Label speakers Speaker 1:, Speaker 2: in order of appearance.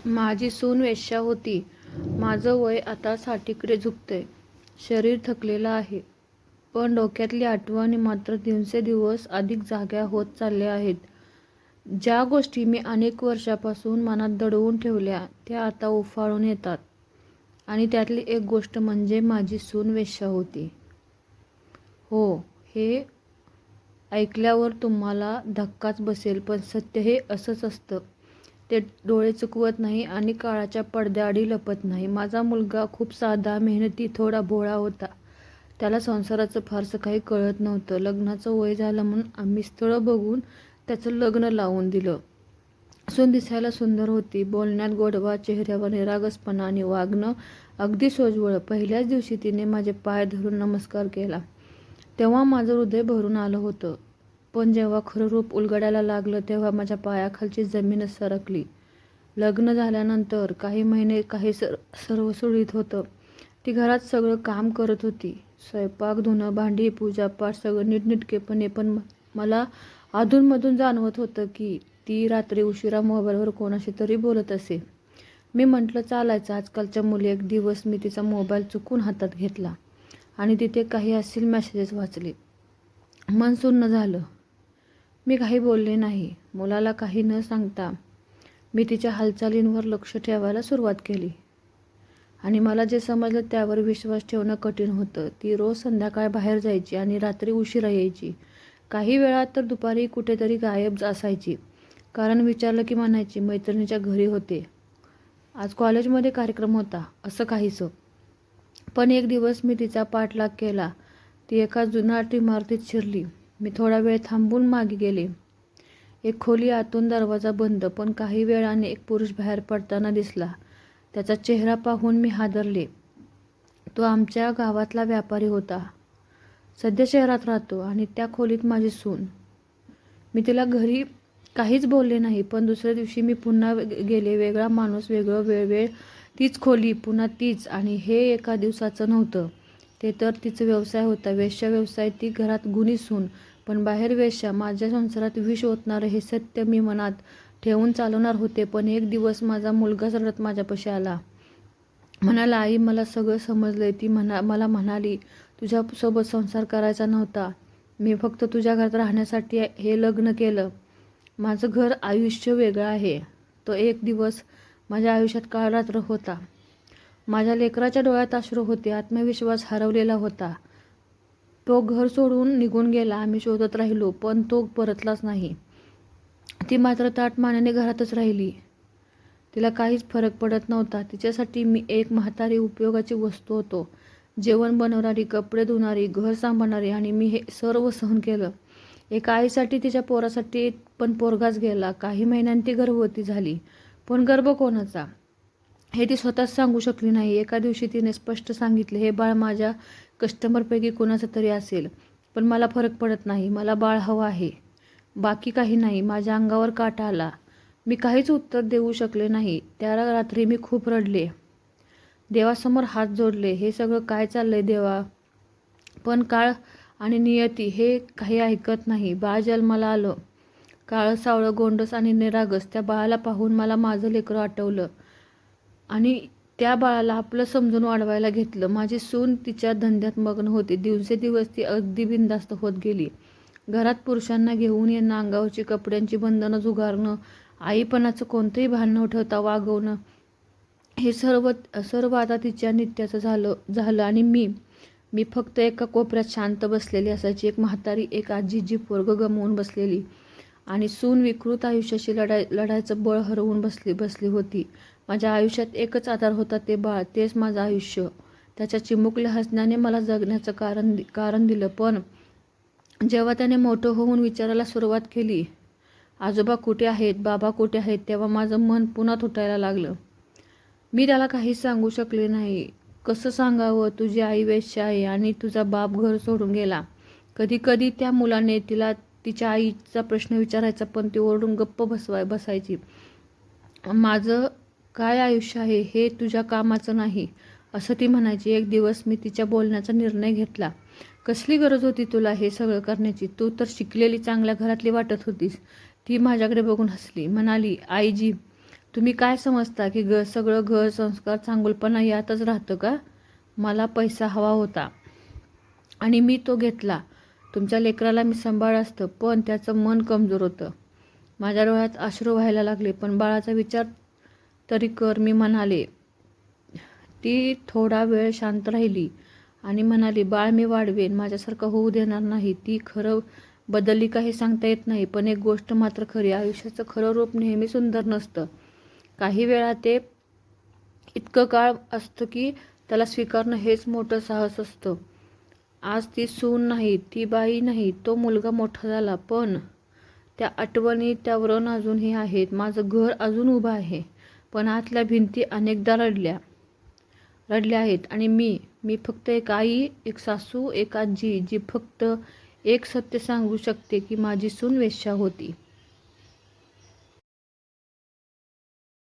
Speaker 1: माझी सून वेश्या होती. माझं वय आता 60कडे झुकतंय. शरीर थकलेलं आहे. पण डोक्यातली आठवणी मात्र दिवसेंदिवस अधिक जाग्या होत चालल्या आहेत. ज्या गोष्टी मी अनेक वर्षापासून मनात दडवून ठेवल्या त्या आता उफाळून येतात. आणि त्यातली एक गोष्ट म्हणजे माझी सून वेश्या होती. हो, हे ऐकल्यावर तुम्हाला धक्काच बसेल, पण सत्य हे असंच असतं. ते डोळे चुकवत नाही आणि काळाच्या पडद्याआडी लपत नाही. माझा मुलगा खूप साधा, मेहनती, थोडा भोळा होता. त्याला संसाराचं फारसं काही कळत नव्हतं. लग्नाचं वय झालं म्हणून आम्ही स्थळं बघून त्याचं लग्न लावून दिलं. सून दिसायला सुंदर होती, बोलण्यात गोडवा, चेहऱ्यावर निरागसपणा आणि वागणं अगदी सोज्वळ. पहिल्याच दिवशी तिने माझे पाय धरून नमस्कार केला तेव्हा माझं हृदय भरून आलं होतं. पण जेव्हा खरं रूप उलगडायला लागलं तेव्हा माझ्या पायाखालची जमीनच सरकली. लग्न झाल्यानंतर काही महिने सर्व सुरळीत होतं. ती घरात सगळं काम करत होती. स्वयंपाक, धुणं, भांडी, पूजापाठ सगळं नीटनेटकेपणे. पण मला अधूनमधून जाणवत होतं की ती रात्री उशिरा मोबाईलवर कोणाशी तरी बोलत असे. मी म्हटलं चालायचं आजकालच्या मुली. एक दिवस मी तिचा मोबाईल चुकून हातात घेतला आणि तिथे काही असेल मेसेजेस वाचले. मन सुन्न झालं. मी काही बोलले नाही. मुलाला काही न सांगता मी तिच्या हालचालींवर लक्ष ठेवायला सुरुवात केली. आणि मला जे समजलं त्यावर विश्वास ठेवणं कठीण होतं. ती रोज संध्याकाळी बाहेर जायची आणि रात्री उशिरा यायची. काही वेळा तर दुपारी कुठेतरी गायब असायची. कारण विचारलं की म्हणायची मैत्रिणीच्या घरी होते, आज कॉलेजमध्ये कार्यक्रम होता, असं काहीसं. पण एक दिवस मी तिचा पाठलाग केला. ती एका जुनाट इमारतीत शिरली. मी थोडा वेळ थांबून मागे गेले. एक खोली, आतून दरवाजा बंद. पण काही वेळाने एक पुरुष बाहेर पडताना दिसला. त्याचा चेहरा पाहून मी हादरले. तो आमच्या गावातला व्यापारी होता. सध्या शहरात राहतो. आणि त्या खोलीत माझी सून. मी तिला घरी काहीच बोलले नाही. पण दुसऱ्या दिवशी मी पुन्हा गेले. वेगळा माणूस, वेगळं वेळ, तीच खोली, पुन्हा तीच. आणि हे एका दिवसाचं नव्हतं. ते तर तिचा व्यवसाय होता, वेश्या व्यवसाय. ती घरात गुणी सून, पण बाहेर वेश्या. माझ्या संसारात विष ओतणारं हे सत्य मी मनात ठेवून चालवणार होते. पण एक दिवस माझा मुलगाच रडत माझ्यापाशी आला. म्हणाला, आई, मला सगळं समजलंय. ती मला म्हणाली, तुझ्यासोबत संसार करायचा नव्हता. मी फक्त तुझ्या घरात राहण्यासाठी हे लग्न केलं. माझं घर, आयुष्य वेगळं आहे. तो एक दिवस माझ्या आयुष्यात काळरात्र होता. माझ्या लेकराच्या डोळ्यात अश्रू होते. आत्मविश्वास हरवलेला होता. तो घर सोडून निघून गेला. आम्ही शोधत राहिलो, पण तो परतलाच नाही. ती मात्र ताठ मानेने घरातच राहिली. तिला काहीच फरक पडत नव्हता. तिच्यासाठी मी एक म्हातारी, उपयोगाची वस्तू होतो. जेवण बनवणारी, कपडे धुणारी, घर सांभाळणारी. आणि मी हे सर्व सहन केलं. एका आईसाठी, तिच्या पोरासाठी. पण पोरगाच गेला. काही महिन्यांनी ती गर्भवती झाली. पण गर्भ कोणाचा हे ती स्वतःच सांगू शकली नाही. एका दिवशी तिने स्पष्ट सांगितले, हे बाळ माझ्या कस्टमरपैकी कोणाचं तरी असेल. पण मला फरक पडत नाही. मला बाळ हवं आहे, बाकी काही नाही. माझ्या अंगावर काटा आला. मी काहीच उत्तर देऊ शकले नाही. त्या रात्री मी खूप रडले. देवासमोर हात जोडले. हे सगळं काय चाललंय देवा? पण काळ आणि नियती हे काही ऐकत नाही. बाळ जन्माला आलं. काळं सावळं, गोंडस आणि निरागस. त्या बाळाला पाहून मला माझं लेकरं आठवलं. आणि त्या बाळाला आपलं समजून वाढवायला घेतलं. माझी सून तिच्या धंद्यात मग्न होती. दिवसेंदिवस ती अगदी बिनधास्त होत गेली. घरात पुरुषांना घेऊन येणं, अंगावरची कपड्यांची बंधनं झुगारणं, आईपणाचं कोणतंही भान न ठेवता वागवणं, हे सर्व आता तिच्या नित्याचं झालं. आणि मी फक्त एका कोपऱ्यात शांत बसलेली असायची. एक म्हातारी, एक आजी जी पोरगं गमावून बसलेली. आणि सून विकृत आयुष्याशी लढायचं बळ हरवून बसली होती. माझ्या आयुष्यात एकच आधार होता, ते बाळ. तेच माझं आयुष्य. त्याच्या चिमुकल्या हसण्याने मला जगण्याचं कारण दिलं. पण जेव्हा त्याने मोठं होऊन विचारायला सुरुवात केली, आजोबा कुठे आहेत, बाबा कुठे आहेत, तेव्हा माझं मन पुन्हा तुटायला लागलं. मी त्याला काहीच सांगू शकले नाही. कसं सांगावं, तुझी आई वेश्या आहे आणि तुझा बाप घर सोडून गेला. कधी कधी त्या मुलाने तिला तिच्या आईचा प्रश्न विचारायचा, पण ती ओरडून गप्प बसायची. माझं काय आयुष्य आहे हे तुझ्या कामाचं नाही, असं ती म्हणायची. एक दिवस मी तिच्या बोलण्याचा निर्णय घेतला. कसली गरज होती तुला हे सगळं करण्याची? तू तर शिकलेली, चांगल्या घरातली वाटत होतीस. ती माझ्याकडे बघून हसली. म्हणाली, आईजी, तुम्ही काय समजता की सगळं घर, संस्कार, चांगुलपणा यातच राहतं का? मला पैसा हवा होता आणि मी तो घेतला. तुमच्या लेकराला मी सांभाळ असतं, पण त्याचं मन कमजोर होतं. माझ्या डोळ्यात अश्रू व्हायला लागले. पण बाळाचा विचार तरी कर, मी म्हणाले. ती थोडा वेळ शांत राहिली आणि म्हणाली, बाळ मी वाढवेन, माझ्यासारखं होऊ देणार नाही. ती खरं बदलली का हे सांगता येत नाही, पण एक गोष्ट मात्र खरी, आयुष्याचं खरं रूप नेहमी सुंदर नसतं. काही वेळा ते इतकं काळ असतं की त्याला स्वीकारणं हेच मोठं साहस असतं. आज ती सून नाही, ती बाई नाही, तो मुलगा मोठा झाला, पण त्या आठवणी, त्या व्रण अजूनही आहेत. माझं घर अजून उभं आहे, पण आतल्या भिंती अनेकदा रडल्या आहेत. आणि मी फक्त एक आई, एक सासू, एक आजी, जी फक्त एक सत्य सांगू शकते की माझी सून वेश्या होती.